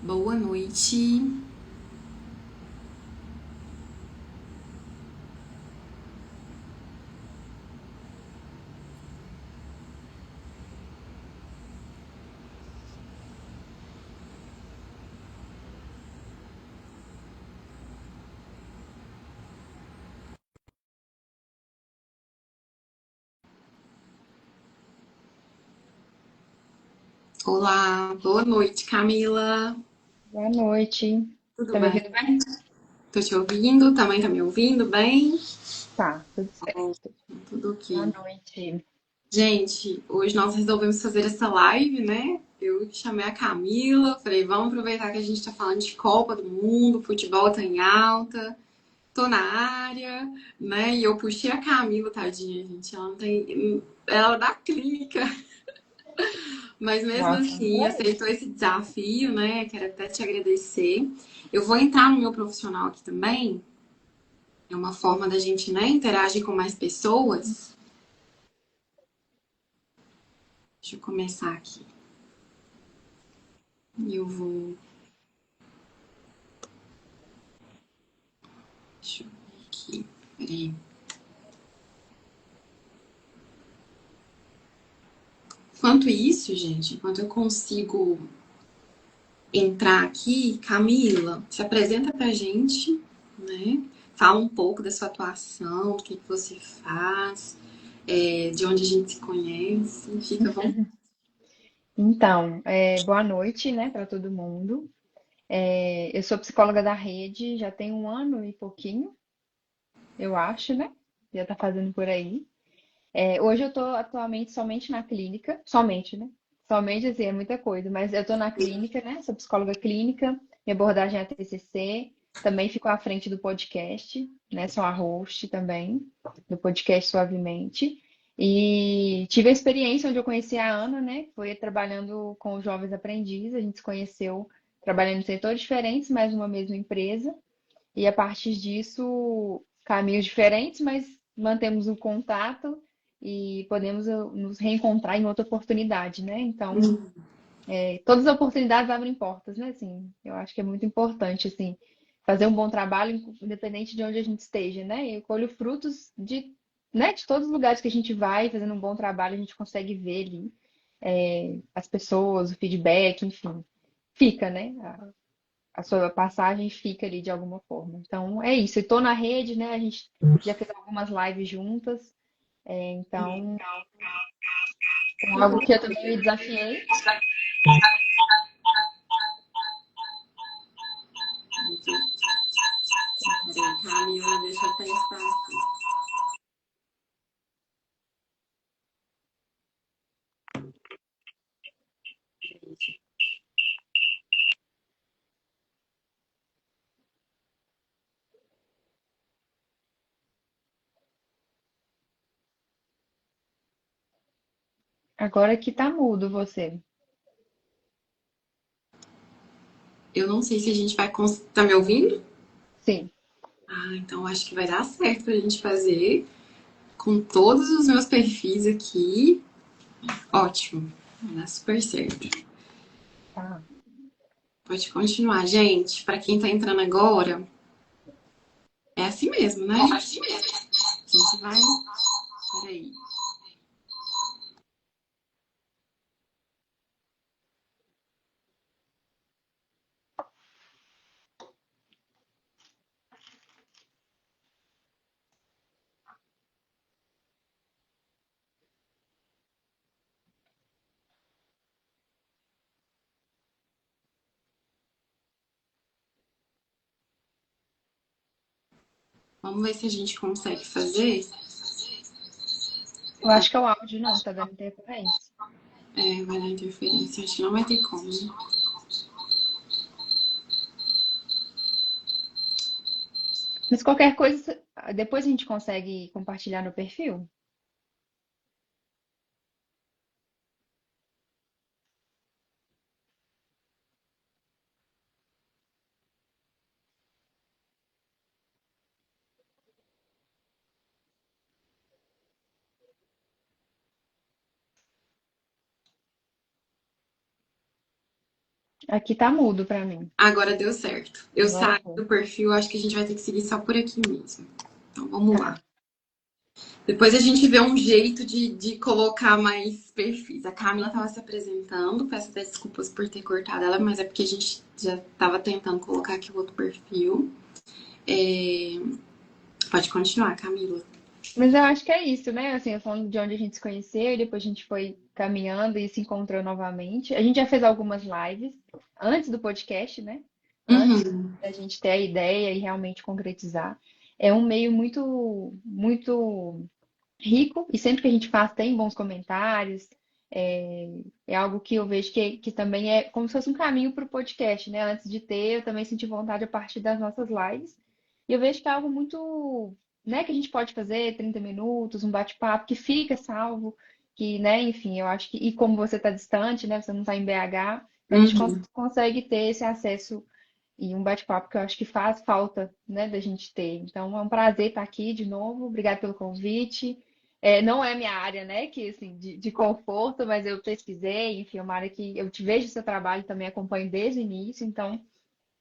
Boa noite. Olá, boa noite, Camila. Boa noite. Tudo Tá me bem? ouvindo bem? Tô te ouvindo, também tá me ouvindo bem? Tá, tudo certo. Tudo Boa ok. noite. Gente, hoje nós resolvemos fazer essa live, né? Eu chamei a Camila, falei, vamos aproveitar que a gente tá falando de Copa do Mundo, futebol tá em alta, tô na área, né? E eu puxei a Camila, tadinha, gente. Ela não tem. Ela é da clínica. Mas mesmo Nossa, assim, aceitou esse desafio, né? Quero até te agradecer. Eu vou entrar no meu profissional aqui também. É uma forma da gente, né, interagir com mais pessoas. Deixa eu começar aqui. Eu vou. Deixa eu ver aqui. Peraí. Enquanto isso, gente, enquanto eu consigo entrar aqui, Camila, se apresenta pra gente, né? Fala um pouco da sua atuação, do que você faz, de onde a gente se conhece. Fica bom. então, boa noite, né, para todo mundo. Eu sou psicóloga da rede, já tem um ano e pouquinho, eu acho, né? Já tá fazendo por aí. Hoje eu tô atualmente somente na clínica, somente, né? Somente, assim, é muita coisa, mas eu tô na clínica, né? Sou psicóloga clínica, minha abordagem é TCC, também fico à frente do podcast, né? Sou a host também do podcast Suavemente. E tive a experiência onde eu conheci a Ana, né? Foi trabalhando com os jovens aprendizes, a gente se conheceu trabalhando em setores diferentes, mas numa mesma empresa. E a partir disso, caminhos diferentes, mas mantemos o contato e podemos nos reencontrar em outra oportunidade, né? Então, todas as oportunidades abrem portas, né? Assim, eu acho que é muito importante, assim, fazer um bom trabalho, independente de onde a gente esteja, né? Eu colho frutos né, de todos os lugares que a gente vai, fazendo um bom trabalho, a gente consegue ver ali, as pessoas, o feedback, enfim, fica, né? A sua passagem fica ali de alguma forma. Então, é isso. Eu tô na rede, né? A gente já fez algumas lives juntas, então, é algo que eu também me desafiei. Peraí, Camila, deixa eu pensar aqui. Agora que tá mudo você. Eu não sei se a gente vai conseguir. Tá me ouvindo? Sim. Ah, então acho que vai dar certo pra gente fazer com todos os meus perfis aqui. Ótimo. Vai dar super certo. Tá. Pode continuar, gente. Pra quem tá entrando agora, é assim mesmo, né? A gente vai. Peraí. Vamos ver se a gente consegue fazer. Eu acho que é o áudio, não, tá dando interferência. Vai dar interferência. Acho que não vai ter como, né? Mas qualquer coisa, depois a gente consegue compartilhar no perfil? Aqui tá mudo pra mim. Agora deu certo. Eu Agora saio foi. do perfil, acho que a gente vai ter que seguir só por aqui mesmo. Então vamos lá. Tá. Depois a gente vê um jeito de colocar mais perfis. A Camila estava se apresentando, peço até desculpas por ter cortado ela, mas é porque a gente já estava tentando colocar aqui o outro perfil. É, pode continuar, Camila. Mas eu acho que é isso, né? Assim, eu falando de onde a gente se conheceu e depois a gente foi caminhando e se encontrou novamente. A gente já fez algumas lives antes do podcast, né? Antes Uhum, da gente ter a ideia e realmente concretizar. É um meio muito rico e sempre que a gente faz tem bons comentários. É, é algo que eu vejo que também é como se fosse um caminho para o podcast, né? Antes de ter, eu também senti vontade a partir das nossas lives. E eu vejo que é algo muito, né, que a gente pode fazer 30 minutos, um bate-papo que fica salvo, que, né, enfim, eu acho que, e como você está distante, né, você não está em BH, a gente uhum. consegue ter esse acesso e um bate-papo que eu acho que faz falta, né, da gente ter. Então, é um prazer estar aqui de novo. Obrigada pelo convite. É, não é minha área, né, que assim, de conforto, mas eu pesquisei, enfim, é uma área que eu te vejo seu trabalho também acompanho desde o início, então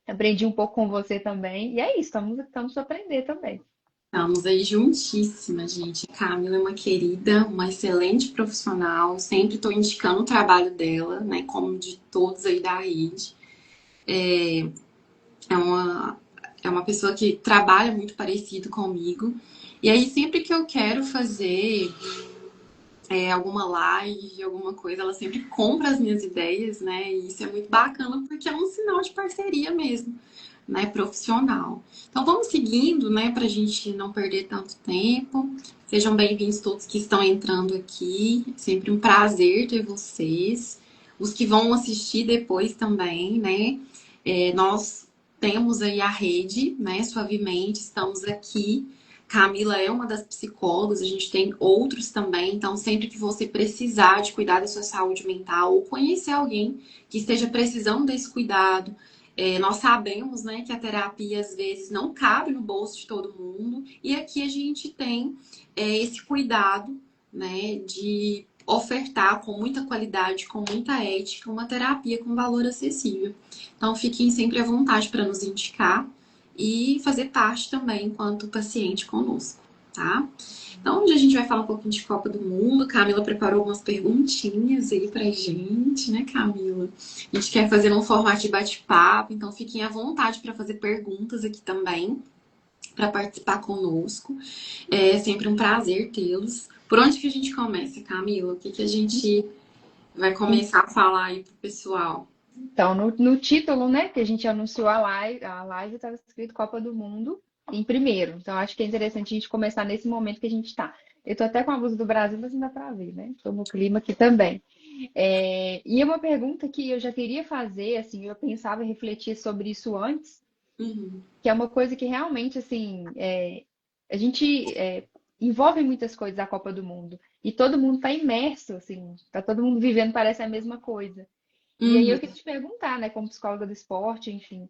aprendi um pouco com você também. E é isso, estamos a aprender também. Estamos aí juntíssimas, gente. A Camila é uma querida, uma excelente profissional. Sempre estou indicando o trabalho dela, né? Como de todos aí da rede. É uma, é uma pessoa que trabalha muito parecido comigo. E aí, sempre que eu quero fazer alguma live, alguma coisa, ela sempre compra as minhas ideias, né? E isso é muito bacana porque é um sinal de parceria mesmo, né? Profissional. Então vamos seguindo, né? Pra gente não perder tanto tempo. Sejam bem-vindos todos que estão entrando aqui. Sempre um prazer ter vocês. Os que vão assistir depois também, né? Nós temos aí a rede, né? Suavemente, estamos aqui. Camila é uma das psicólogas, a gente tem outros também, então sempre que você precisar de cuidar da sua saúde mental ou conhecer alguém que esteja precisando desse cuidado, nós sabemos, né, que a terapia às vezes não cabe no bolso de todo mundo e aqui a gente tem esse cuidado, né, de ofertar com muita qualidade, com muita ética, uma terapia com valor acessível. Então fiquem sempre à vontade para nos indicar e fazer parte também enquanto paciente conosco, tá? Então, hoje a gente vai falar um pouquinho de Copa do Mundo. Camila preparou algumas perguntinhas aí pra gente, né, Camila? A gente quer fazer um formato de bate-papo, então fiquem à vontade para fazer perguntas aqui também, para participar conosco. É sempre um prazer tê-los. Por onde que a gente começa, Camila? O que que a gente vai começar a falar aí pro pessoal? Então, no título, né, que a gente anunciou a live estava escrito Copa do Mundo em primeiro. Então, acho que é interessante a gente começar nesse momento que a gente está. Eu tô até com a blusa do Brasil, mas não dá para ver, né? Estou no clima aqui também. E é uma pergunta que eu já queria fazer, assim, eu pensava em refletir sobre isso antes, Uhum, que é uma coisa que realmente, assim, a gente envolve muitas coisas a Copa do Mundo. E todo mundo está imerso, assim, tá todo mundo vivendo, parece a mesma coisa. E aí eu uhum, queria te perguntar, né, como psicóloga do esporte, enfim,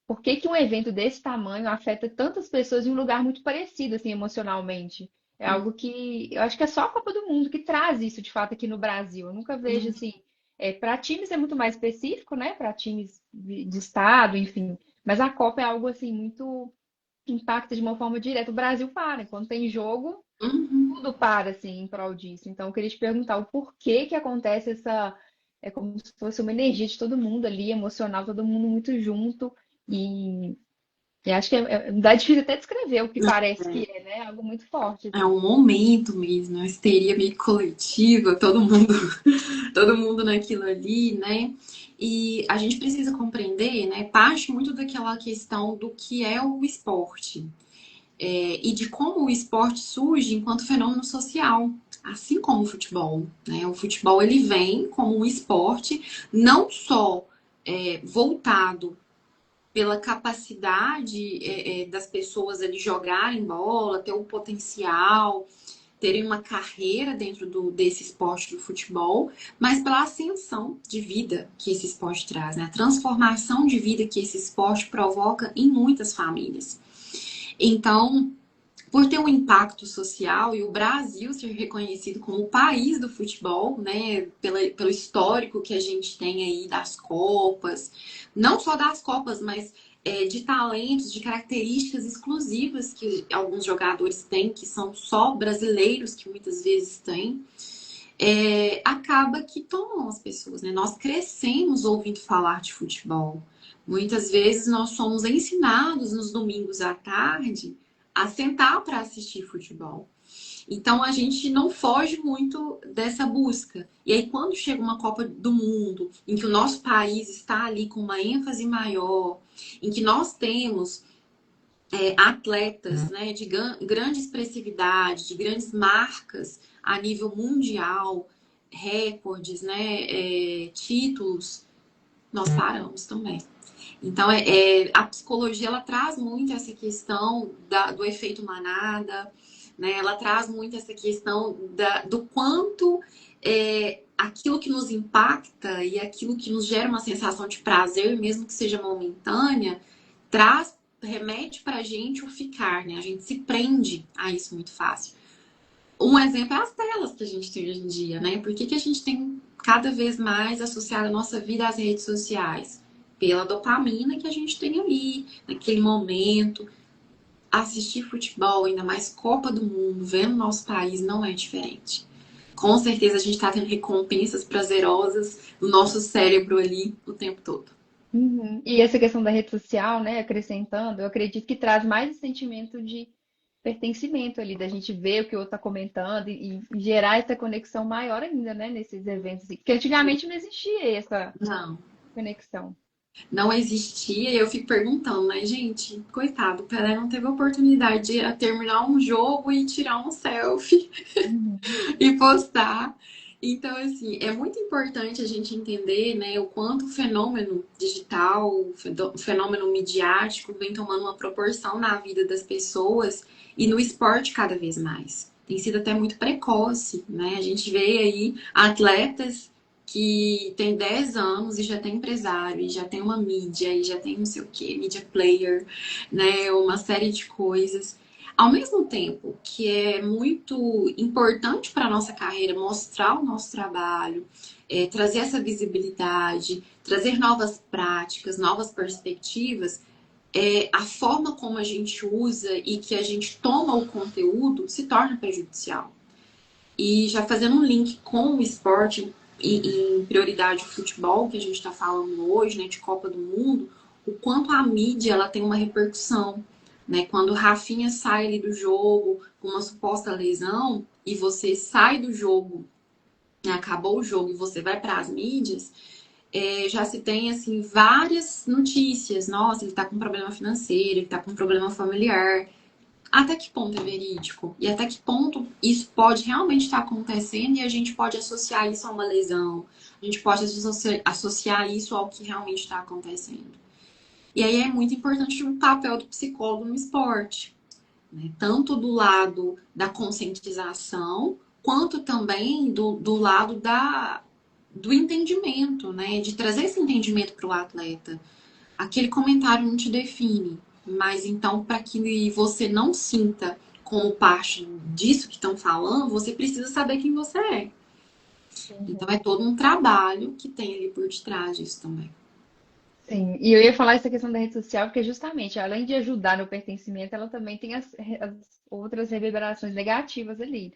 por que que um evento desse tamanho afeta tantas pessoas em um lugar muito parecido, assim, emocionalmente? É algo que eu acho que é só a Copa do Mundo que traz isso, de fato, aqui no Brasil. Eu nunca vejo, uhum, assim, para times é muito mais específico, né, para times de estado, enfim, mas a Copa é algo, assim, muito que impacta de uma forma direta. O Brasil para, quando tem jogo, uhum. tudo para, assim, em prol disso. Então, eu queria te perguntar o porquê que acontece essa. É como se fosse uma energia de todo mundo ali, emocional, todo mundo muito junto. E, e acho que dá difícil até descrever o que parece que é, né? Algo muito forte, É assim. um momento mesmo, uma histeria meio coletiva, todo mundo, todo mundo naquilo ali, né? E a gente precisa compreender, né? Parte muito daquela questão do que é o esporte, e de como o esporte surge enquanto fenômeno social, assim como o futebol, né? O futebol ele vem como um esporte não só voltado pela capacidade das pessoas ali jogarem bola, ter o potencial, terem uma carreira dentro desse esporte do futebol, mas pela ascensão de vida que esse esporte traz, né? A transformação de vida que esse esporte provoca em muitas famílias. Então, por ter um impacto social e o Brasil ser reconhecido como o país do futebol, né, pelo histórico que a gente tem aí das Copas, não só das Copas, mas de talentos, de características exclusivas que alguns jogadores têm, que são só brasileiros que muitas vezes têm, acaba que tomam as pessoas, né? Nós crescemos ouvindo falar de futebol. Muitas vezes nós somos ensinados nos domingos à tarde a sentar para assistir futebol. Então a gente não foge muito dessa busca. E aí, quando chega uma Copa do Mundo, em que o nosso país está ali com uma ênfase maior, em que nós temos atletas, né, de grande expressividade, de grandes marcas a nível mundial, recordes, né, títulos, nós paramos também. Então, a psicologia ela traz muito essa questão do efeito manada, né? Ela traz muito essa questão do quanto aquilo que nos impacta e aquilo que nos gera uma sensação de prazer, mesmo que seja momentânea, remete para a gente o ficar, né? A gente se prende a isso muito fácil. Um exemplo é as telas que a gente tem hoje em dia, né? Por que a gente tem cada vez mais associado a nossa vida às redes sociais? Pela dopamina que a gente tem ali, naquele momento. Assistir futebol, ainda mais Copa do Mundo, vendo nosso país, não é diferente. Com certeza a gente está tendo recompensas prazerosas no nosso cérebro ali o tempo todo. Uhum. E essa questão da rede social, né, acrescentando, eu acredito que traz mais esse sentimento de pertencimento ali, da gente ver o que o outro está comentando e gerar essa conexão maior ainda, né, nesses eventos. Porque antigamente não existia essa Não. conexão. Não existia, e eu fico perguntando, né, gente? Coitado, o Pelé não teve a oportunidade de terminar um jogo e tirar um selfie Uhum. e postar. Então, assim, é muito importante a gente entender, né, o quanto o fenômeno digital, o fenômeno midiático vem tomando uma proporção na vida das pessoas e no esporte cada vez mais. Tem sido até muito precoce, né? A gente vê aí atletas que tem 10 anos e já tem empresário, e já tem uma mídia, e já tem não sei o que, media player, né? Uma série de coisas. Ao mesmo tempo que é muito importante para a nossa carreira mostrar o nosso trabalho, trazer essa visibilidade, trazer novas práticas, novas perspectivas, a forma como a gente usa e que a gente toma o conteúdo se torna prejudicial. E já fazendo um link com o esporte, em prioridade o futebol, que a gente está falando hoje, né, de Copa do Mundo, o quanto a mídia ela tem uma repercussão. Né? Quando o Rafinha sai ali do jogo com uma suposta lesão e você sai do jogo, né, acabou o jogo e você vai para as mídias, já se tem assim várias notícias. Nossa, ele está com problema financeiro, ele está com problema familiar. Até que ponto é verídico? E até que ponto isso pode realmente estar acontecendo e a gente pode associar isso a uma lesão? A gente pode associar isso ao que realmente está acontecendo. E aí é muito importante o papel do psicólogo no esporte, né? Tanto do lado da conscientização, quanto também do lado do entendimento, né? De trazer esse entendimento para o atleta. Aquele comentário não te define, mas então, para que você não sinta como parte disso que estão falando, você precisa saber quem você é. Então, é Uhum. todo um trabalho que tem ali por detrás disso também. Sim, e eu ia falar essa questão da rede social, porque justamente, além de ajudar no pertencimento, ela também tem as outras reverberações negativas ali.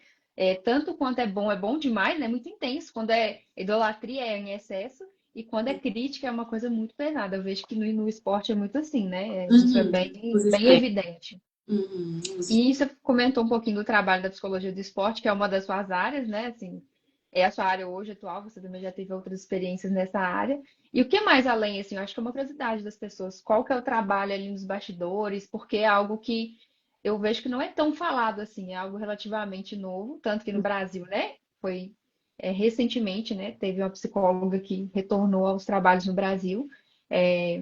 Tanto quanto é bom demais, né? Muito intenso. Quando é idolatria, é em excesso. E quando é crítica, é uma coisa muito pesada. Eu vejo que no esporte é muito assim, né? Isso é Uhum. Os bem extremos. evidente. Uhum. E você comentou um pouquinho do trabalho da psicologia do esporte, que é uma das suas áreas, né? Assim, é a sua área hoje atual, você também já teve outras experiências nessa área. E o que mais além, assim, eu acho que é uma curiosidade das pessoas, qual que é o trabalho ali nos bastidores, porque é algo que eu vejo que não é tão falado assim, é algo relativamente novo, tanto que no Brasil, né? Foi recentemente, né? Teve uma psicóloga que retornou aos trabalhos no Brasil. É,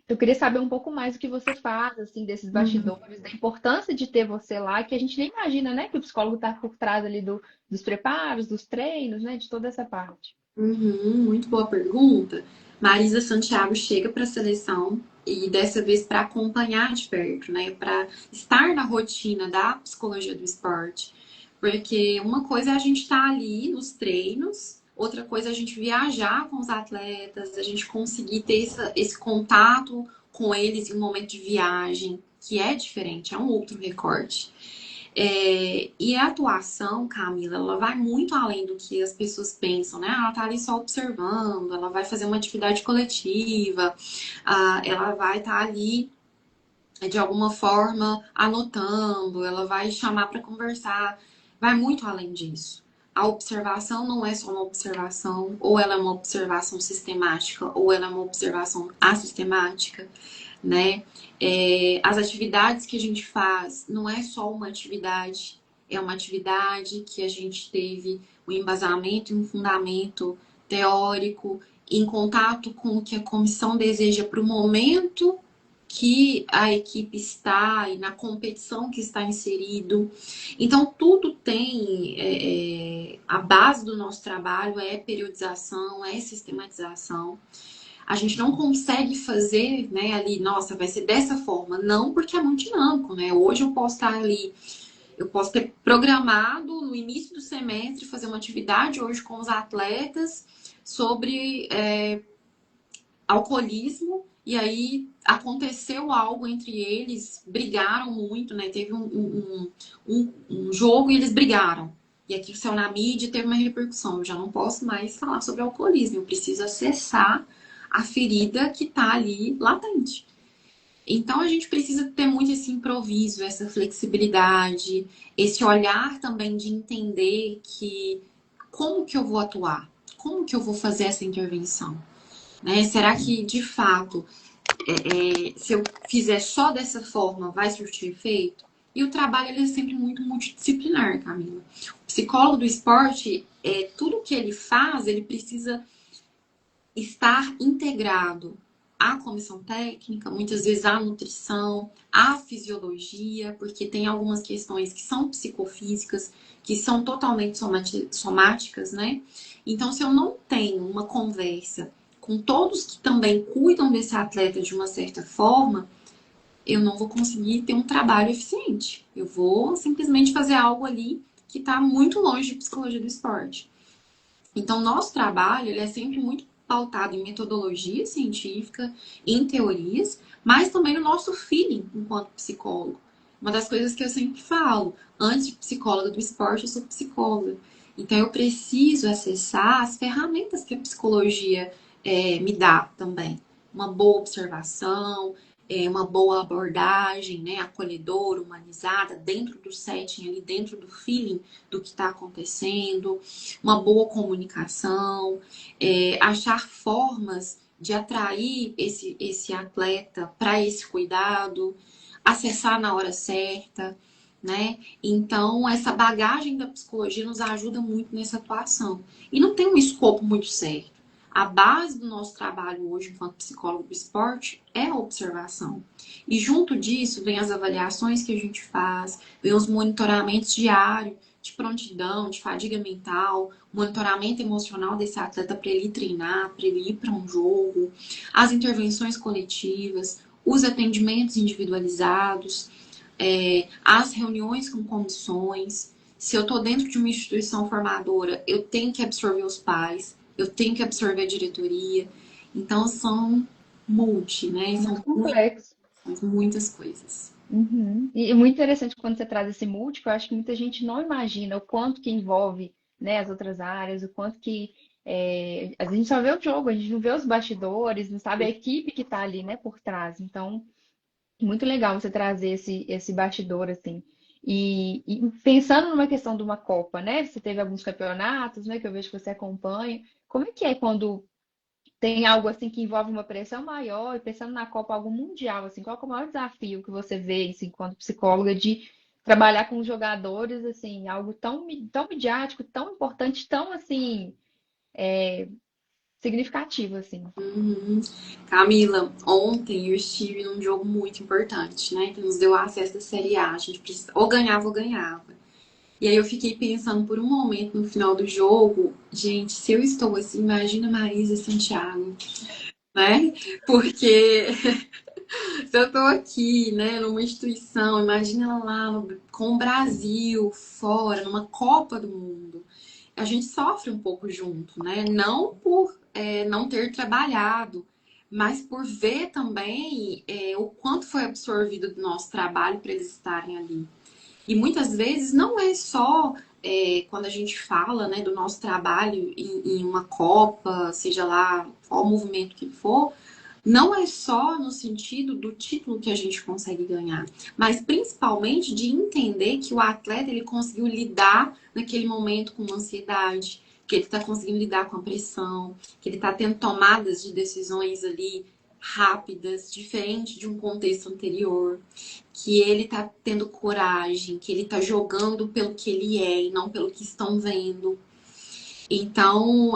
eu queria saber um pouco mais do que você faz, assim, desses Uhum. bastidores, da importância de ter você lá, que a gente nem imagina, né? Que o psicólogo está por trás ali dos preparos, dos treinos, né? De toda essa parte. Uhum. Muito boa pergunta. Marisa Santiago chega para a seleção e dessa vez para acompanhar de perto, né? Para estar na rotina da psicologia do esporte. Porque uma coisa é a gente estar ali nos treinos, outra coisa é a gente viajar com os atletas, a gente conseguir ter esse contato com eles em um momento de viagem, que é diferente, é um outro recorte. E a atuação, Camila, ela vai muito além do que as pessoas pensam, né? Ela tá ali só observando, ela vai fazer uma atividade coletiva, ela vai estar ali de alguma forma anotando, ela vai chamar para conversar, vai muito além disso. A observação não é só uma observação, ou ela é uma observação sistemática, ou ela é uma observação assistemática, né? As atividades que a gente faz não é só uma atividade, é uma atividade que a gente teve um embasamento e um fundamento teórico, em contato com o que a comissão deseja para o momento que a equipe está e na competição que está inserido. Então, tudo tem. A base do nosso trabalho é periodização, é sistematização. A gente não consegue fazer, né, ali, nossa, vai ser dessa forma. Não, porque é muito dinâmico, né? Hoje eu posso estar ali, eu posso ter programado no início do semestre fazer uma atividade hoje com os atletas sobre alcoolismo, e aí aconteceu algo entre eles, brigaram muito, né? Teve um jogo e eles brigaram. E aqui saiu na mídia e teve uma repercussão. Eu já não posso mais falar sobre alcoolismo, eu preciso acessar a ferida que tá ali latente. Então a gente precisa ter muito esse improviso, essa flexibilidade, esse olhar também de entender que como que eu vou atuar? Como que eu vou fazer essa intervenção? Né? Será que, de fato, se eu fizer só dessa forma, vai surtir efeito? E o trabalho ele é sempre muito multidisciplinar, Camila. O psicólogo do esporte, tudo que ele faz, ele precisa estar integrado à comissão técnica, muitas vezes à nutrição, à fisiologia, porque tem algumas questões que são psicofísicas, que são totalmente somáticas, né? Então, se eu não tenho uma conversa com todos que também cuidam desse atleta de uma certa forma, eu não vou conseguir ter um trabalho eficiente. Eu vou simplesmente fazer algo ali que está muito longe de psicologia do esporte. Então, nosso trabalho ele é sempre muito pautado em metodologia científica, em teorias, mas também no nosso feeling enquanto psicólogo. Uma das coisas que eu sempre falo, antes de psicóloga do esporte, eu sou psicóloga. Então, eu preciso acessar as ferramentas que a psicologia me dá também. Uma boa observação, uma boa abordagem, né, acolhedora, humanizada, dentro do setting, ali dentro do feeling do que está acontecendo, uma boa comunicação, achar formas de atrair esse atleta para esse cuidado, acessar na hora certa, né? Então, essa bagagem da psicologia nos ajuda muito nessa atuação. E não tem um escopo muito certo. A base do nosso trabalho hoje, enquanto psicólogo do esporte, é a observação. E junto disso, vem as avaliações que a gente faz, vem os monitoramentos diários de prontidão, de fadiga mental, monitoramento emocional desse atleta para ele treinar, para ele ir para um jogo, as intervenções coletivas, os atendimentos individualizados, as reuniões com comissões. Se eu estou dentro de uma instituição formadora, eu tenho que absorver os pais, eu tenho que absorver a diretoria. Então, são né? Muito São complexo. muitas coisas. Uhum. E é muito interessante quando você traz esse múltiplo, eu acho que muita gente não imagina o quanto que envolve, né, as outras áreas, o quanto que a gente só vê o jogo, a gente não vê os bastidores, não sabe a equipe que está ali, né, por trás. Então, muito legal você trazer esse bastidor, assim. E pensando numa questão de uma Copa, né? Você teve alguns campeonatos, né, que eu vejo que você acompanha. Como é que é quando tem algo assim que envolve uma pressão maior e pensando na Copa, algo mundial, assim, qual que é o maior desafio que você vê, assim, enquanto psicóloga, de trabalhar com os jogadores, assim, algo tão midiático, tão importante, tão, assim, significativo, assim. Uhum. Camila, ontem eu estive num jogo muito importante, né? Que nos deu acesso da Série A. A gente precisa, ou ganhava ou ganhava. E aí eu fiquei pensando por um momento no final do jogo, gente, se eu estou assim, imagina Marisa e Santiago, né? Porque Se eu tô aqui, né, numa instituição, imagina lá com o Brasil, fora, numa Copa do Mundo, a gente sofre um pouco junto, né? Não por não ter trabalhado, mas por ver também o quanto foi absorvido do nosso trabalho para eles estarem ali. E muitas vezes não é só quando a gente fala, né, do nosso trabalho em uma Copa, seja lá qual movimento que for, não é só no sentido do título que a gente consegue ganhar, mas principalmente de entender que o atleta ele conseguiu lidar naquele momento com ansiedade, que ele está conseguindo lidar com a pressão, que ele está tendo tomadas de decisões ali rápidas, diferente de um contexto anterior, que ele está tendo coragem, que ele está jogando pelo que ele é e não pelo que estão vendo. Então,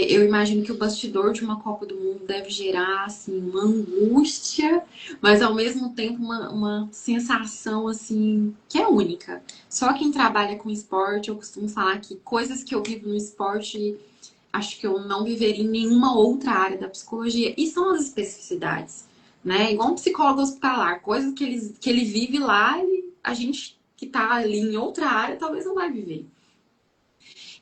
eu imagino que o bastidor de uma Copa do Mundo deve gerar assim, uma angústia, mas ao mesmo tempo uma sensação assim que é única. Só quem trabalha com esporte, eu costumo falar que coisas que eu vivo no esporte, acho que eu não viveria em nenhuma outra área da psicologia. E são as especificidades, né? Igual um psicólogo hospitalar, coisas que ele vive lá, a gente que está ali em outra área talvez não vai viver.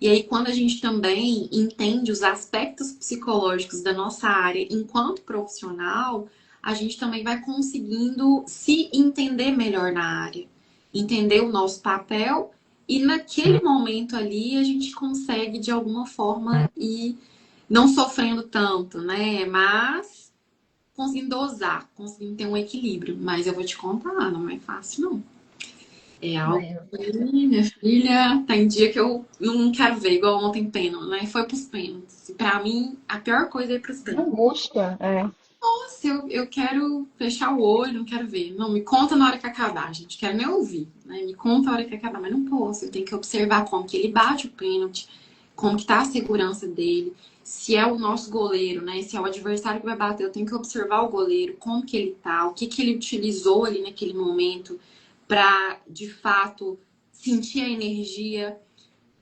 E aí, quando a gente também entende os aspectos psicológicos da nossa área enquanto profissional, a gente também vai conseguindo se entender melhor na área, entender o nosso papel e naquele momento ali a gente consegue de alguma forma ir não sofrendo tanto, né? Mas conseguindo dosar, conseguindo ter um equilíbrio. Mas eu vou te contar, não é fácil, não. É algo É, que, minha filha, tem dia que eu não quero ver, igual ontem pênalti, né? Foi pros pênaltis. E pra mim, a pior coisa é ir pros que pênaltis. angústia, Nossa, eu quero fechar o olho, não quero ver. Não, me conta na hora que acabar, gente. Quero nem ouvir, né? Me conta a hora que acabar, mas não posso. Eu tenho que observar como que ele bate o pênalti, como que tá a segurança dele. Se é o nosso goleiro, né? Se é o adversário que vai bater, eu tenho que observar o goleiro, como que ele tá, o que que ele utilizou ali naquele momento para de fato sentir a energia.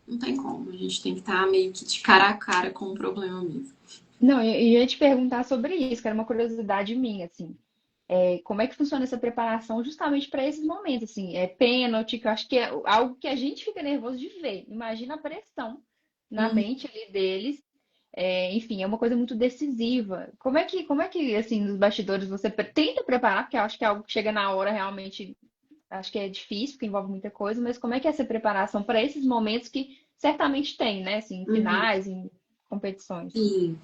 Não tem como, a gente tem que estar meio que de cara a cara com o problema mesmo. Não, eu ia te perguntar sobre isso, que era uma curiosidade minha, assim. Como é que funciona essa preparação justamente para esses momentos, assim? É pênalti, que eu acho que é algo que a gente fica nervoso de ver. Imagina a pressão na Uhum. mente ali deles. Enfim, é uma coisa muito decisiva. Como é que, assim, nos bastidores você tenta preparar, porque eu acho que é algo que chega na hora realmente, acho que é difícil, porque envolve muita coisa, mas como é que é essa preparação para esses momentos que certamente tem, né? Assim, em Uhum. finais, em competições. Sim,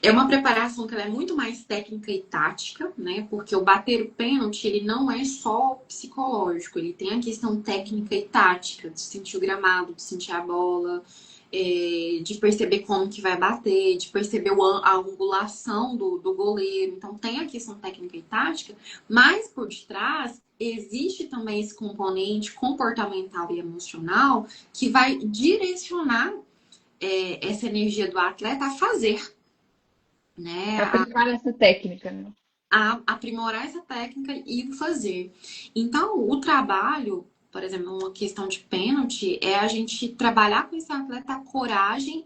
é uma preparação que ela é muito mais técnica e tática, né? Porque o bater o pênalti, ele não é só psicológico, ele tem a questão técnica e tática, de sentir o gramado, de sentir a bola, de perceber como que vai bater, de perceber a angulação do goleiro. Então tem a questão técnica e tática, mas por detrás existe também esse componente comportamental e emocional que vai direcionar essa energia do atleta a fazer, né? Aplicar essa técnica, né? A aprimorar essa técnica e fazer. Então, o trabalho, por exemplo, uma questão de pênalti, é a gente trabalhar com esse atleta a coragem,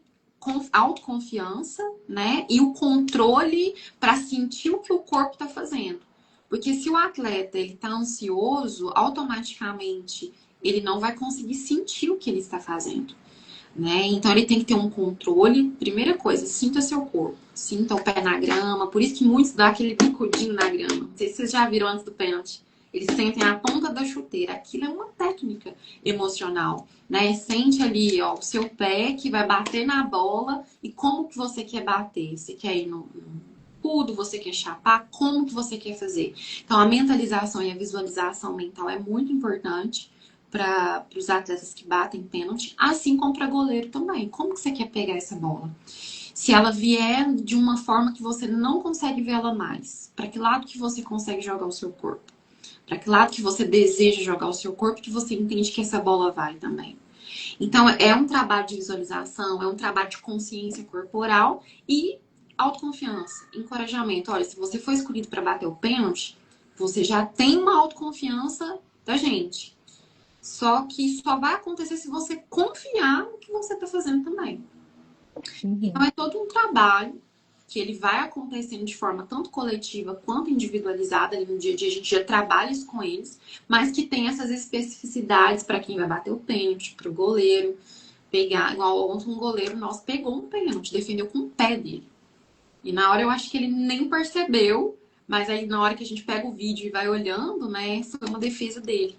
autoconfiança, né? E o controle para sentir o que o corpo está fazendo. Porque se o atleta ele está ansioso, automaticamente ele não vai conseguir sentir o que ele está fazendo. Né? Então ele tem que ter um controle. Primeira coisa, sinta seu corpo, sinta o pé na grama. Por isso que muitos dão aquele bicudinho na grama. Não sei se vocês já viram antes do pênalti. Eles sentem a ponta da chuteira. Aquilo é uma técnica emocional, né? Sente ali, ó, o seu pé que vai bater na bola e como que você quer bater. Você quer ir no tudo, você quer chapar, como que você quer fazer. Então a mentalização e a visualização mental é muito importante para os atletas que batem pênalti, assim como para goleiro também. Como que você quer pegar essa bola? Se ela vier de uma forma que você não consegue ver ela mais, para que lado que você consegue jogar o seu corpo? Para que lado que você deseja jogar o seu corpo que você entende que essa bola vai também? Então, é um trabalho de visualização, é um trabalho de consciência corporal e autoconfiança, encorajamento. Olha, se você for escolhido para bater o pênalti, você já tem uma autoconfiança da gente. Só que isso só vai acontecer se você confiar no que você está fazendo também. Então Uhum. é todo um trabalho. que ele vai acontecendo de forma tanto coletiva quanto individualizada. Ali no dia a dia a gente já trabalha isso com eles, mas que tem essas especificidades para quem vai bater o pênalti, para o goleiro pegar. Igual ontem um goleiro nosso pegou um pênalti, defendeu com o pé dele. E na hora eu acho que ele nem percebeu, mas aí na hora que a gente pega o vídeo e vai olhando, né, foi uma defesa dele.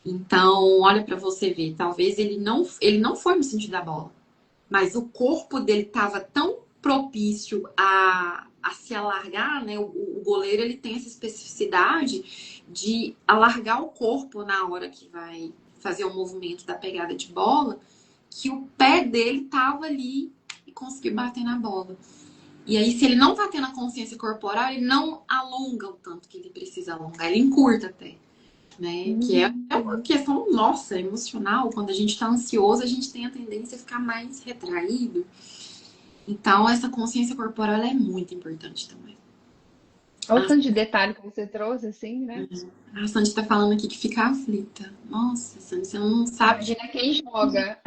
Então, olha para você ver, talvez ele não foi no sentido da bola, mas o corpo dele estava tão propício a se alargar, né? O goleiro ele tem essa especificidade de alargar o corpo na hora que vai fazer o movimento da pegada de bola, que o pé dele tava ali e conseguiu bater na bola. E aí, se ele não tá tendo a consciência corporal, ele não alonga o tanto que ele precisa alongar, ele encurta até, né? Que é uma questão nossa, emocional. Quando a gente tá ansioso, a gente tem a tendência a ficar mais retraído. Então, essa consciência corporal ela é muito importante também. Olha o A, tanto de detalhe que você trouxe, assim, né? a Sandy tá falando aqui que fica aflita. Nossa, Sandy, você não sabe Imagina quem joga.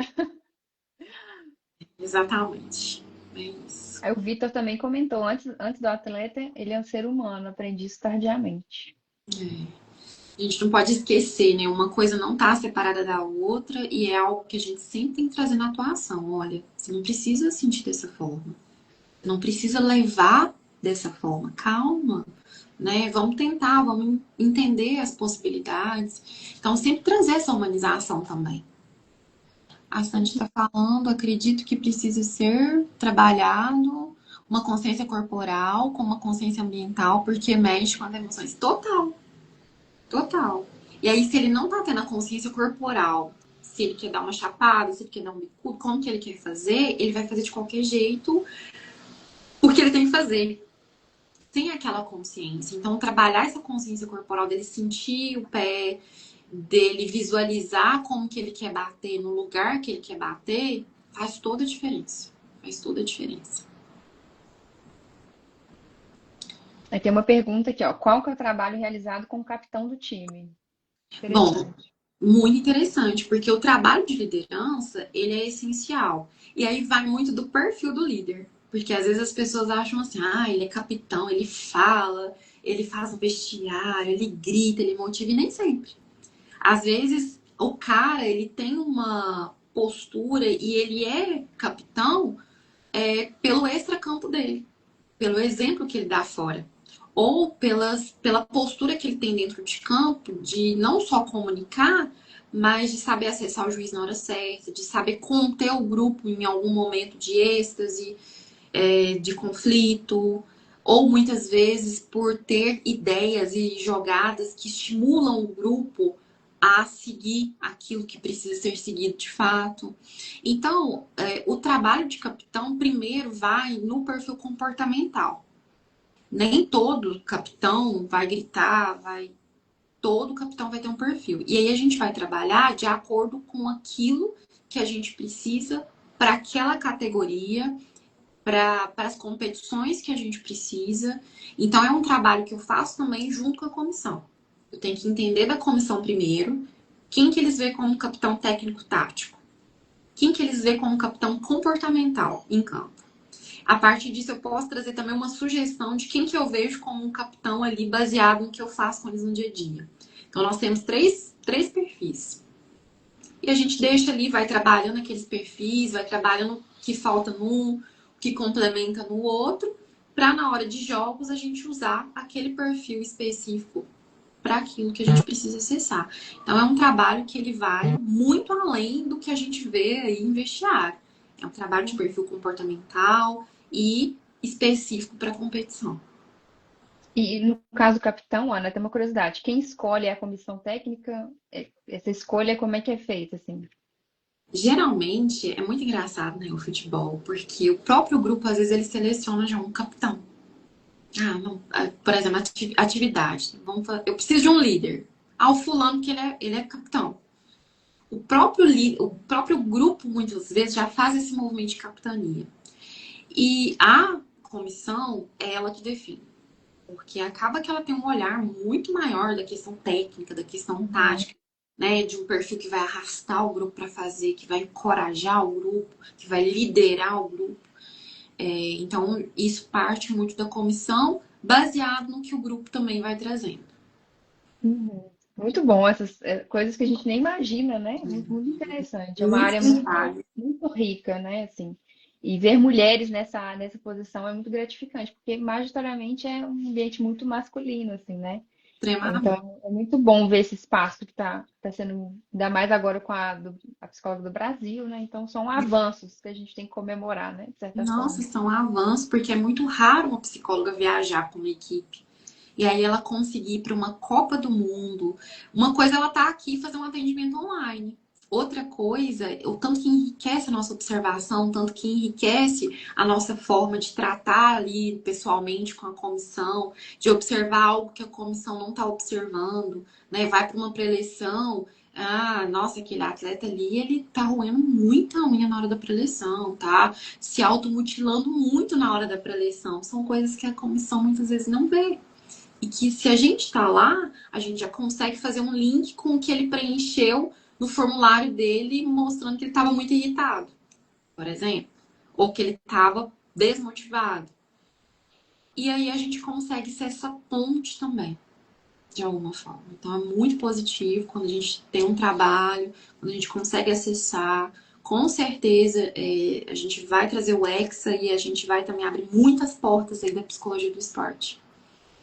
exatamente. É isso. Aí o Vitor também comentou, antes do atleta, ele é um ser humano, aprendi isso tardiamente. É. A gente não pode esquecer, né? Uma coisa não tá separada da outra e é algo que a gente sempre tem que trazer na atuação. Olha, você não precisa sentir dessa forma. Não precisa levar dessa forma. Calma, né? Vamos tentar, vamos entender as possibilidades. Então, sempre trazer essa humanização também. A Sandy está falando, acredito que precisa ser trabalhado uma consciência corporal com uma consciência ambiental, porque mexe com as emoções. Total, total. E aí, se ele não tá tendo a consciência corporal, se ele quer dar uma chapada, se ele quer dar um bicudo, como que ele quer fazer, ele vai fazer de qualquer jeito, porque ele tem que fazer. Sem aquela consciência. Então, trabalhar essa consciência corporal dele sentir o pé, dele visualizar como que ele quer bater no lugar que ele quer bater, faz toda a diferença. Faz toda a diferença. Aí tem uma pergunta aqui, ó. Qual que é o trabalho realizado com o capitão do time? Bom, Interessante. muito interessante, porque o trabalho de liderança, ele é essencial. E aí vai muito do perfil do líder. Porque às vezes as pessoas acham assim, ah, ele é capitão, ele fala, ele faz um vestiário, ele grita, ele motiva, e nem sempre. Às vezes o cara, ele tem uma postura e ele é capitão pelo extracampo dele, pelo exemplo que ele dá fora. Ou pela postura que ele tem dentro de campo, de não só comunicar, mas de saber acessar o juiz na hora certa, de saber conter o grupo em algum momento de êxtase, de conflito, ou muitas vezes por ter ideias e jogadas que estimulam o grupo a seguir aquilo que precisa ser seguido de fato. Então, o trabalho de capitão primeiro vai no perfil comportamental. Nem todo capitão vai gritar, todo capitão vai ter um perfil. E aí a gente vai trabalhar de acordo com aquilo que a gente precisa para aquela categoria, para as competições que a gente precisa. Então, é um trabalho que eu faço também junto com a comissão. Eu tenho que entender da comissão primeiro, quem que eles veem como capitão técnico-tático, quem que eles veem como capitão comportamental em campo. A partir disso, eu posso trazer também uma sugestão de quem que eu vejo como um capitão ali, baseado no que eu faço com eles no dia a dia. Então, nós temos três perfis. E a gente deixa ali, vai trabalhando aqueles perfis, vai trabalhando o que falta num, o que complementa no outro, para na hora de jogos a gente usar aquele perfil específico para aquilo que a gente precisa acessar. Então é um trabalho que ele vai muito além do que a gente vê aí em vestiário. É um trabalho de perfil comportamental e específico para competição. E no caso do capitão, Ana, tem uma curiosidade. Quem escolhe a comissão técnica? Essa escolha, como é que é feita, assim? Geralmente é muito engraçado, né, o futebol, porque o próprio grupo às vezes ele seleciona já um capitão. Ah, não, por exemplo, atividade. Eu preciso de um líder. Ah, o fulano que ele é capitão. O próprio grupo, muitas vezes, já faz esse movimento de capitania. E a comissão é ela que define. Porque acaba que ela tem um olhar muito maior da questão técnica, da questão Uhum. tática, né? De um perfil que vai arrastar o grupo para fazer, que vai encorajar o grupo, que vai liderar o grupo. Então, isso parte muito da comissão, baseado no que o grupo também vai trazendo. Uhum. Muito bom, essas coisas que a gente nem imagina, né? Muito, muito interessante. É uma Muito área muito, detalhe. muito rica, né? Assim, e ver mulheres nessa posição é muito gratificante, porque majoritariamente é um ambiente muito masculino, assim, né? Extremamente. Então, é muito bom ver esse espaço que está sendo, ainda mais agora com a psicóloga do Brasil, né? Então, são avanços que a gente tem que comemorar, né? De certa Nossa, forma. são avanços, porque é muito raro uma psicóloga viajar com uma equipe. E aí ela conseguir ir para uma Copa do Mundo. Uma coisa ela tá aqui fazer um atendimento online. Outra coisa, o tanto que enriquece a nossa observação, o tanto que enriquece a nossa forma de tratar ali pessoalmente com a comissão, de observar algo que a comissão não está observando, né? Vai para uma preleção, ah, nossa, aquele atleta ali, ele tá roendo muita unha na hora da preleção, tá? Se automutilando muito na hora da preleção. São coisas que a comissão muitas vezes não vê. E que se a gente está lá, a gente já consegue fazer um link com o que ele preencheu no formulário dele, mostrando que ele estava muito irritado, por exemplo, ou que ele estava desmotivado. E aí a gente consegue ser essa ponte também, de alguma forma. Então é muito positivo quando a gente tem um trabalho, quando a gente consegue acessar. Com certeza a gente vai trazer o Hexa e a gente vai também abrir muitas portas aí da psicologia do esporte.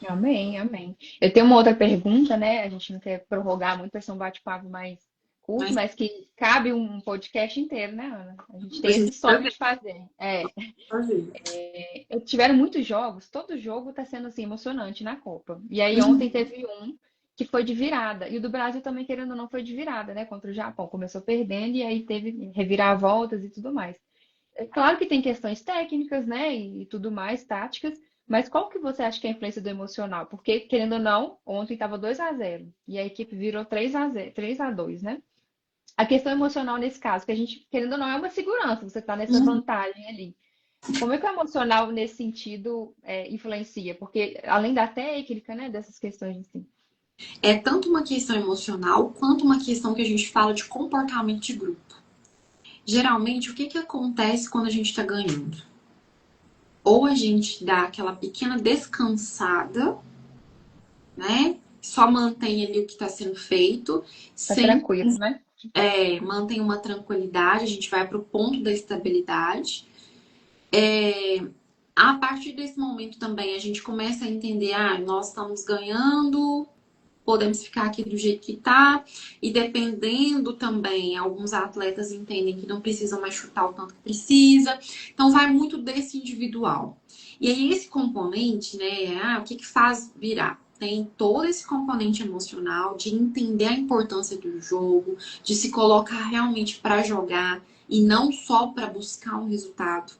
Amém, amém. Eu tenho uma outra pergunta, né? A gente não quer prorrogar muito, vai ser um bate-papo mais curto, Mas mas que cabe um podcast inteiro, né, Ana? A gente a tem esse gente sonho de fazer. fazer. Tiveram muitos jogos, todo jogo está sendo assim emocionante na Copa. E aí ontem Uhum. teve um que foi de virada. E o do Brasil também, querendo ou não, foi de virada, né? Contra o Japão. Começou perdendo e aí teve reviravoltas e tudo mais. É claro que tem questões técnicas, né, e tudo mais, táticas, mas qual que você acha que é a influência do emocional? Porque, querendo ou não, ontem estava 2-0 e a equipe virou 3-0, 3-2, né? A questão emocional nesse caso, que a gente, querendo ou não, é uma segurança, você está nessa Uhum. vantagem ali. Como é que o emocional nesse sentido influencia? Porque além da técnica, né, dessas questões assim. É tanto uma questão emocional quanto uma questão que a gente fala de comportamento de grupo. Geralmente, o que que acontece quando a gente está ganhando? Ou a gente dá aquela pequena descansada, né? Só mantém ali o que está sendo feito, Tá sem tranquilo, né? mantém uma tranquilidade, a gente vai para o ponto da estabilidade. A partir desse momento também a gente começa a entender, ah, nós estamos ganhando, podemos ficar aqui do jeito que tá. E dependendo também, alguns atletas entendem que não precisam mais chutar o tanto que precisa. Então vai muito desse individual. E aí esse componente, né, o que que faz virar? Tem todo esse componente emocional de entender a importância do jogo, de se colocar realmente para jogar e não só para buscar um resultado.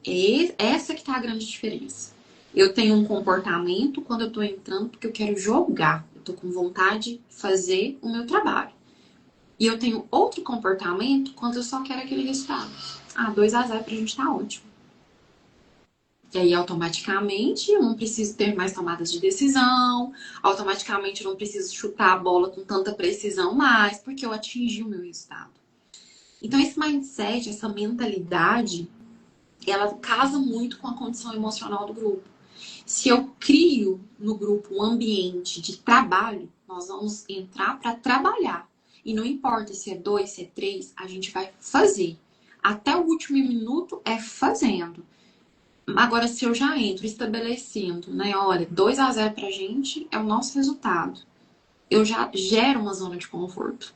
É essa que tá a grande diferença. Eu tenho um comportamento quando eu tô entrando porque eu quero jogar. Eu tô com vontade de fazer o meu trabalho. E eu tenho outro comportamento quando eu só quero aquele resultado. Ah, 2-0 pra gente tá ótimo. E aí, automaticamente, eu não preciso ter mais tomadas de decisão, automaticamente, eu não preciso chutar a bola com tanta precisão mais, porque eu atingi o meu resultado. Então, esse mindset, essa mentalidade, ela casa muito com a condição emocional do grupo. Se eu crio no grupo um ambiente de trabalho, nós vamos entrar para trabalhar. E não importa se é 2, se é 3, a gente vai fazer. Até o último minuto é fazendo. Agora, se eu já entro estabelecendo, né? Olha, 2-0 pra gente é o nosso resultado. Eu já gero uma zona de conforto.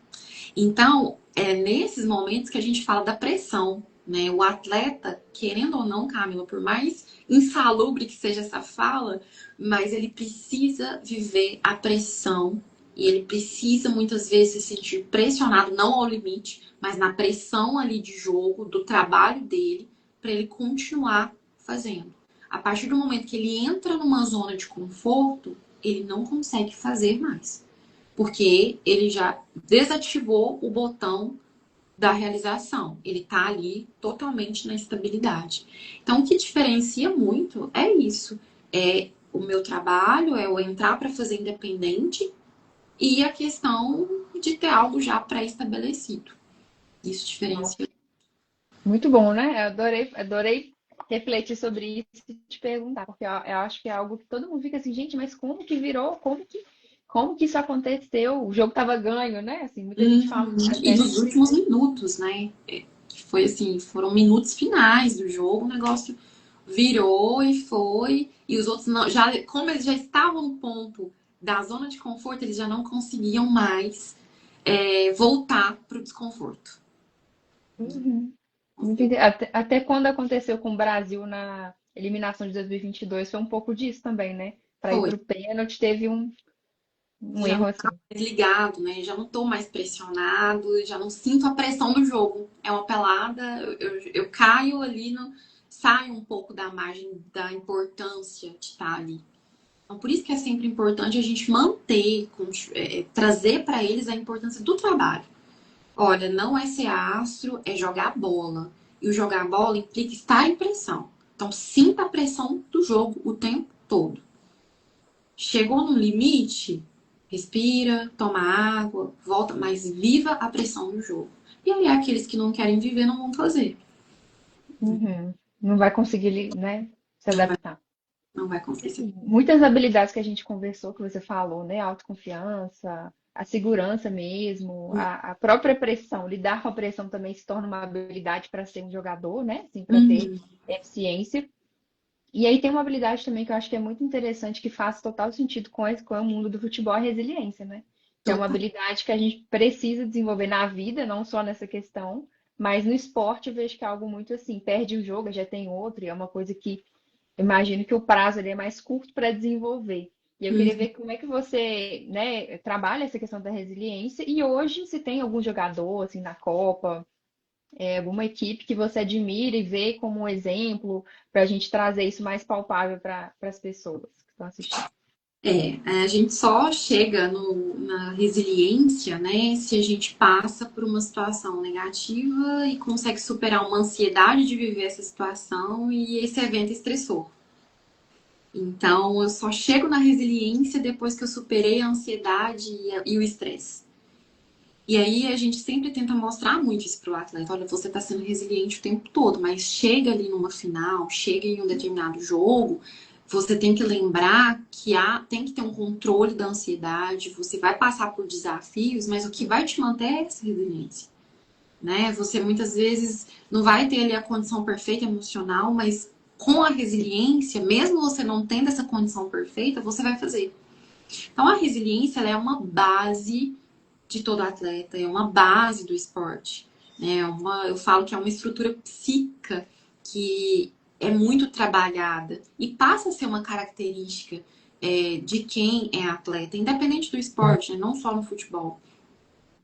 Então, é nesses momentos que a gente fala da pressão, né? O atleta, querendo ou não, Camila, por mais insalubre que seja essa fala, mas ele precisa viver a pressão e ele precisa muitas vezes se sentir pressionado, não ao limite, mas na pressão ali de jogo, do trabalho dele, para ele continuar fazendo. A partir do momento que ele entra numa zona de conforto, ele não consegue fazer mais porque ele já desativou o botão da realização. Ele está ali totalmente na estabilidade. Então, o que diferencia muito é isso. É o meu trabalho, é eu entrar para fazer independente e a questão de ter algo já pré-estabelecido. Isso diferencia. Muito bom, né? Eu adorei, adorei refletir sobre isso e te perguntar, porque eu acho que é algo que todo mundo fica assim, gente, mas como que virou? Como que isso aconteceu? O jogo tava ganho, né? Assim, muita gente fala Uhum. E até dos nesse últimos sentido. minutos, né? Que foi assim, foram minutos finais do jogo, o negócio virou e foi. E os outros não, já, como eles já estavam no ponto da zona de conforto, eles já não conseguiam mais voltar para o desconforto. Uhum. Até quando aconteceu com o Brasil na eliminação de 2022, foi um pouco disso também, né? Para ir Foi. para o pênalti, teve um Já erro não assim. mais ligado, né? Já não tô mais pressionado, já não sinto a pressão do jogo. É uma pelada, eu caio ali, saio um pouco da margem da importância de estar ali. Então, por isso que é sempre importante a gente manter, trazer para eles a importância do trabalho. Olha, não é ser astro, é jogar bola. E o jogar bola implica estar em pressão. Então, sinta a pressão do jogo o tempo todo. Chegou no limite, respira, toma água, volta, mas viva a pressão do jogo. E aí, aqueles que não querem viver não vão fazer. Uhum. Não vai conseguir, né, se Não vai, adaptar. não vai conseguir. Assim, muitas habilidades que a gente conversou, que você falou, né? A autoconfiança, a segurança mesmo, a própria pressão, lidar com a pressão também se torna uma habilidade para ser um jogador, né? Assim, para ter Uhum. eficiência. E aí tem uma habilidade também que eu acho que é muito interessante, que faz total sentido com o mundo do futebol, a resiliência, né? Que é uma Total. habilidade que a gente precisa desenvolver na vida, não só nessa questão, mas no esporte eu vejo que é algo muito assim, perde o jogo, já tem outro, e é uma coisa que imagino que o prazo ali é mais curto para desenvolver. E eu queria ver Uhum. como é que você, né, trabalha essa questão da resiliência e hoje se tem algum jogador assim na Copa, alguma equipe que você admira e vê como um exemplo para a gente trazer isso mais palpável para as pessoas que estão assistindo. A gente só chega na resiliência, né, se a gente passa por uma situação negativa e consegue superar uma ansiedade de viver essa situação e esse evento estressor. Então, eu só chego na resiliência depois que eu superei a ansiedade e o estresse. E aí a gente sempre tenta mostrar muito isso pro atleta. Olha, você tá sendo resiliente o tempo todo, mas chega ali numa final, chega em um determinado jogo, você tem que lembrar que tem que ter um controle da ansiedade, você vai passar por desafios, mas o que vai te manter é essa resiliência, né? Você muitas vezes não vai ter ali a condição perfeita emocional, mas com a resiliência, mesmo você não tendo essa condição perfeita, você vai fazer. Então a resiliência ela é uma base de todo atleta, é uma base do esporte. Né? Eu falo que é uma estrutura psíquica que é muito trabalhada e passa a ser uma característica de quem é atleta, independente do esporte, né? Não só no futebol.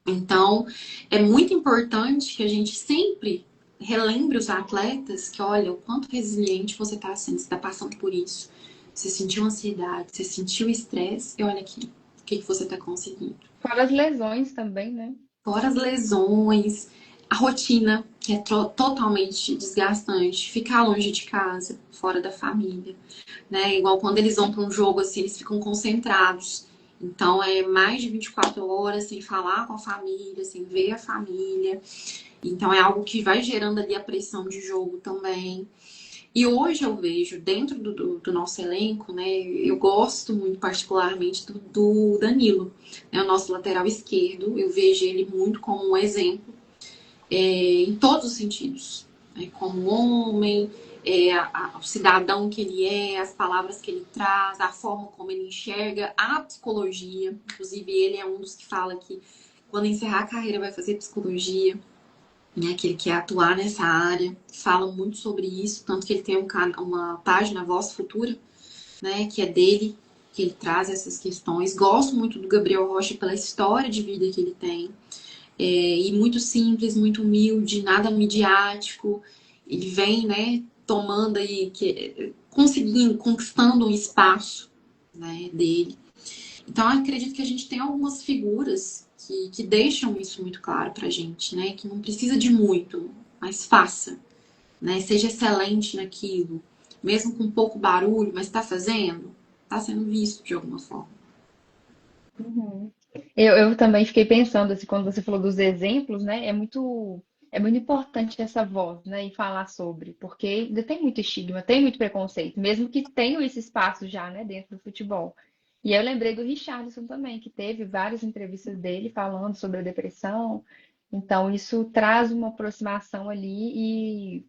Então, é muito importante que a gente sempre relembre os atletas que, olha, o quanto resiliente você está sendo, você está passando por isso. Você sentiu ansiedade, você sentiu estresse, e olha aqui, o que você está conseguindo. Fora as lesões também, né? Fora as lesões, a rotina, que é totalmente desgastante, ficar longe de casa, fora da família, né? Igual quando eles vão para um jogo assim, eles ficam concentrados. Então é mais de 24 horas sem falar com a família, sem ver a família. Então é algo que vai gerando ali a pressão de jogo também. E hoje eu vejo dentro do nosso elenco, né? Eu gosto muito particularmente do Danilo, né, o nosso lateral esquerdo. Eu vejo ele muito como um exemplo em todos os sentidos, né, como homem, o cidadão que ele é, as palavras que ele traz, a forma como ele enxerga a psicologia. Inclusive ele é um dos que fala que quando encerrar a carreira vai fazer psicologia, né, que ele quer atuar nessa área, fala muito sobre isso, tanto que ele tem uma página Voz Futura, né, que é dele, que ele traz essas questões. Gosto muito do Gabriel Rocha pela história de vida que ele tem, e muito simples, muito humilde, nada midiático. Ele vem, né, tomando aí, conseguindo, conquistando um espaço, né, dele. Então, eu acredito que a gente tem algumas figuras que deixam isso muito claro pra gente, né? Que não precisa de muito, mas faça, né? Seja excelente naquilo, mesmo com pouco barulho, mas tá fazendo, tá sendo visto de alguma forma. Uhum. Eu também fiquei pensando, assim, quando você falou dos exemplos, né? É muito. é muito importante essa voz, né, e falar sobre, porque ainda tem muito estigma, tem muito preconceito, mesmo que tenham esse espaço já, né, dentro do futebol. E eu lembrei do Richarlison também, que teve várias entrevistas dele falando sobre a depressão. Então, isso traz uma aproximação ali e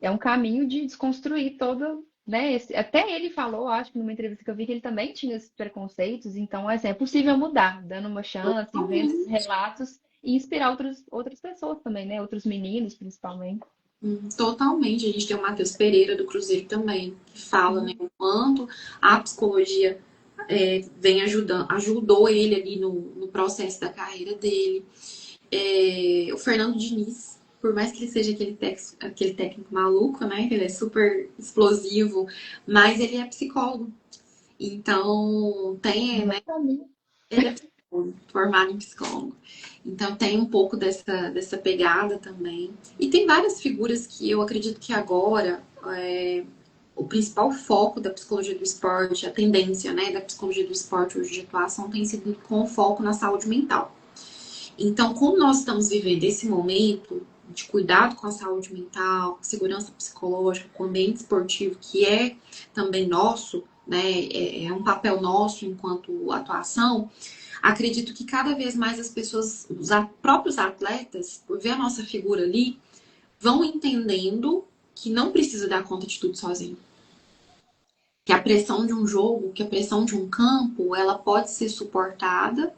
é um caminho de desconstruir todo, né? Até ele falou, acho que numa entrevista que eu vi, que ele também tinha esses preconceitos. Então, assim, é possível mudar, dando uma chance, vendo esses relatos e inspirar outras pessoas também, né? Outros meninos, principalmente. Totalmente. A gente tem o Matheus Pereira do Cruzeiro também, que fala, né, o quanto a psicologia vem ajudando, ajudou ele ali no processo da carreira dele. O Fernando Diniz, por mais que ele seja aquele técnico maluco, né, que ele é super explosivo, mas ele é psicólogo. Então, tem, Não né, pra mim. ele é psicólogo, formado em psicólogo. Então tem um pouco dessa pegada também. E tem várias figuras que eu acredito que agora o principal foco da psicologia do esporte, a tendência, né, da psicologia do esporte hoje de atuação tem sido com foco na saúde mental. Então, como nós estamos vivendo esse momento de cuidado com a saúde mental, segurança psicológica, com o ambiente esportivo, que é também nosso, né, é um papel nosso enquanto atuação, acredito que cada vez mais as pessoas, os próprios atletas, por ver a nossa figura ali, vão entendendo que não precisa dar conta de tudo sozinho. Que a pressão de um jogo, que a pressão de um campo, ela pode ser suportada,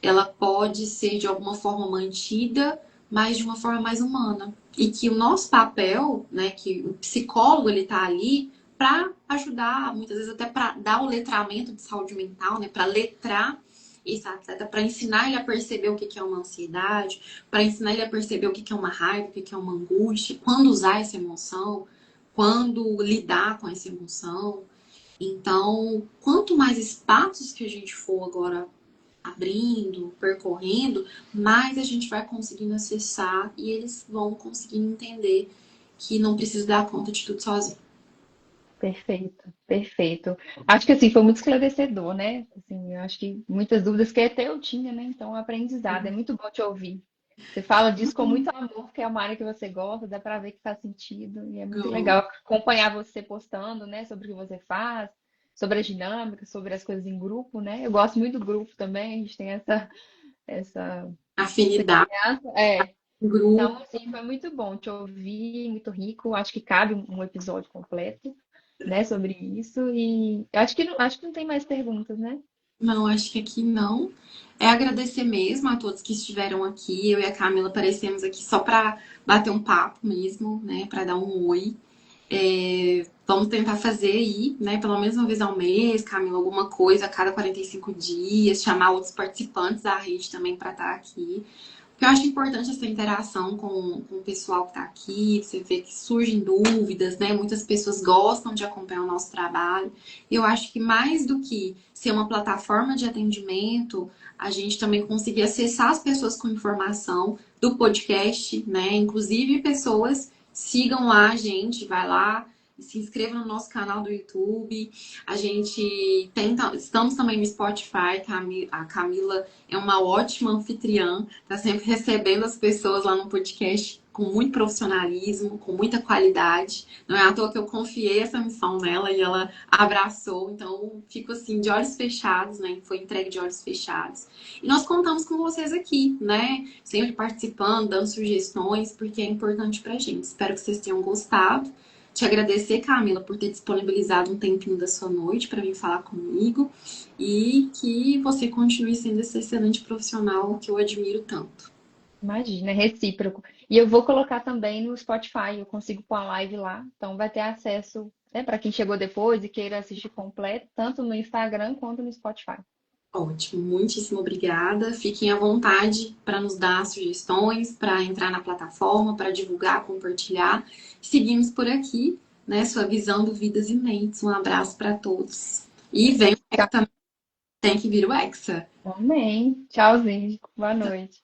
ela pode ser de alguma forma mantida, mas de uma forma mais humana. E que o nosso papel, né, que o psicólogo ele tá ali para ajudar, muitas vezes até para dar o letramento de saúde mental, né, para letrar esse atleta, para ensinar ele a perceber o que é uma ansiedade, para ensinar ele a perceber o que é uma raiva, o que é uma angústia, quando usar essa emoção, quando lidar com essa emoção. Então, quanto mais espaços que a gente for agora abrindo, percorrendo, mais a gente vai conseguindo acessar e eles vão conseguindo entender que não precisa dar conta de tudo sozinho. Perfeito, perfeito. Acho que assim foi muito esclarecedor, né? Assim, eu acho que muitas dúvidas que até eu tinha, né? Então, aprendizado, é muito bom te ouvir. Você fala disso com muito amor, que é uma área que você gosta, dá para ver que faz sentido, e é muito Então, legal acompanhar você postando, né, sobre o que você faz, sobre as dinâmicas, sobre as coisas em grupo, né? Eu gosto muito do grupo também, a gente tem essa afinidade, semelhança. É. Então, grupo. assim, foi muito bom te ouvir, muito rico. Acho que cabe um episódio completo, né, sobre isso. E acho que não tem mais perguntas, né? Não, acho que aqui não. É agradecer mesmo a todos que estiveram aqui. Eu e a Camila aparecemos aqui só para bater um papo mesmo, né? Para dar um oi. Vamos tentar fazer aí, né? Pelo menos uma vez ao mês, Camila, alguma coisa a cada 45 dias, chamar outros participantes da rede também para estar aqui. Porque eu acho importante essa interação com o pessoal que está aqui, você vê que surgem dúvidas, né? Muitas pessoas gostam de acompanhar o nosso trabalho. E eu acho que mais do que ser uma plataforma de atendimento, a gente também conseguir acessar as pessoas com informação do podcast, né? Inclusive pessoas sigam lá a gente, vai lá, se inscreva no nosso canal do YouTube. A gente estamos também no Spotify, a Camila é uma ótima anfitriã, tá sempre recebendo as pessoas lá no podcast com muito profissionalismo, com muita qualidade. Não é à toa que eu confiei essa missão nela e ela abraçou. Então, fico assim, de olhos fechados, né? Foi entregue de olhos fechados. E nós contamos com vocês aqui, né? Sempre participando, dando sugestões, porque é importante pra gente. Espero que vocês tenham gostado. Te agradecer, Camila, por ter disponibilizado um tempinho da sua noite para vir falar comigo e que você continue sendo esse excelente profissional que eu admiro tanto. Imagina, é recíproco. E eu vou colocar também no Spotify, eu consigo pôr a live lá. Então vai ter acesso, né, para quem chegou depois e queira assistir completo, tanto no Instagram quanto no Spotify. Ótimo, muitíssimo obrigada. Fiquem à vontade para nos dar sugestões, para entrar na plataforma, para divulgar, compartilhar. Seguimos por aqui, né? Suavizando vidas e mentes. Um abraço para todos. E vem o Tchau. Hexa, tem que vir o Hexa. Amém. Tchauzinho. Boa noite.